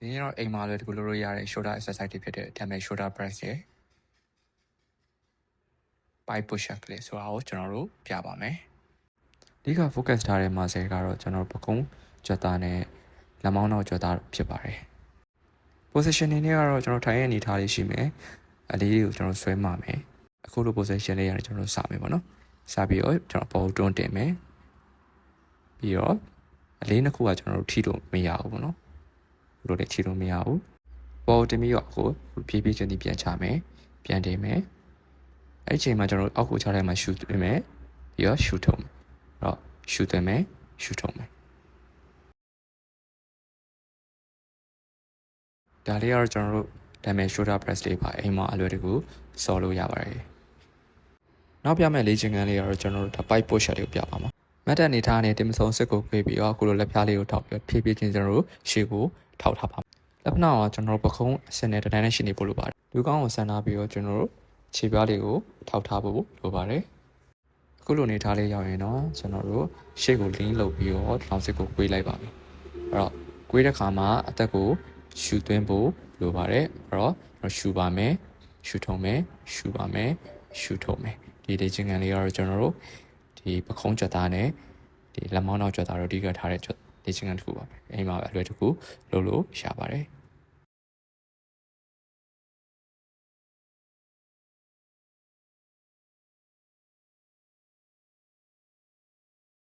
ဒီနေ့တော့အိမ်မှာလည်းဒီလိုလုပ်ရတဲ့ shoulder exercise တွေဖြစ်တဲ့ dumbbell shoulder press ရဲ့ pie push up ကလေးဆိုတာကိုကျွန်တော်တို့ပြပါမယ်။ဒီက focus ထားတဲ့ muscle ကတော့ကျွန်တော်ပကုံးကြွက်သားနဲ့လက်မောင်းနောက်ကြွက်သားဖြစ်ပါတယ်။ position နေနဲ့ကတော့ကျွန်တော်ထိုင်ရအနေထားလေးရှိမယ်။အလေးကိုကျွန်တော်ဆွဲမှာမယ်။အခုလို position လေးရတယ်ကျွန်တော်စမယ်ပေါ့နော်။စပြီးတော့ကျွန်တော်ပေါ်တွန်းတင်မယ်။ပြီးတော့အလေးနှစ်ခုကကျွန်တော်တို့ထိလို့မရဘူးပေါ့နော်။ဘယ်လိုလဲထိလို့မရဘူး။ပေါ်တင်ပြီးတော့အခုဖြည်းဖြည်းချင်းပြန်ချမယ်။ပြန်တင်မယ်။အဲ့ဒီချိန်မှာကျွန်တော်တို့အောက်ကိုချလိုက်မှရှူသွင်းမယ်။ပြီးတော့ရှူထုံမယ်။အဲ့တော့ရှူသွင်းမယ်ရှူထုံမယ်။ဒါလေးကတော့ကျွန်တော်တို့ dumbbell shoulder press လေးပါအိမ်မှာအလွယ်တကူဆော်လို့ရပါတယ်။နောက်ပြမယ့်လေ့ကျင့်ခန်းလေးကတော့ကျွန်တော်တို့ pie push up လေးကိုပြပါမှာ။မတ်တက်နေထားတဲ့တင်မဆုံးစစ်ကိုခွေးပြီးတော့အခုလိုလက်ဖျားလေးကိုထောက်ပြီးဖြည်းဖြည်းချင်းကျွန်တော်တို့ရှေ့ကိုထောက်ထားပါမယ်။လက်ဖက်နှာကကျွန်တော်တို့ပခုံးအစနဲ့တန်းနဲ့ရှင်းနေပို့လို့ပါတယ်။လူကောင်းကိုဆန်ထားပြီးတော့ကျွန်တော်တို့ခြေပြားလေးကိုထောက်ထားဖို့လိုပါတယ်။အခုလိုနေထားလေးရောက်ရင်တော့ကျွန်တော်တို့ရှေ့ကို lean လုပ်ပြီးတော့လောင်စစ်ကိုကွေးလိုက်ပါမယ်။အဲ့တော့ကွေးတဲ့ခါမှာအသက်ကိုရှူသွင်းဖို့လိုပါတယ်။အဲ့တော့ကျွန်တော်ရှူပါမယ်။ရှူထုံမယ်။ရှူပါမယ်။ရှူထုံမယ်။ဒီလေ့ကျင့်ခန်းလေးကတော့ကျွန်တော်တို့ဒီပခုံးကြွက်သားနဲ့ဒီလက်မောင်းနောက်ကြွက်သားတို့အဓိကထားတဲ့လေ့ကျင့်ခန်းတစ်ခုပါပဲ။အိမ်မှာအလွယ်တကူလုပ်လို့ရပါတယ်။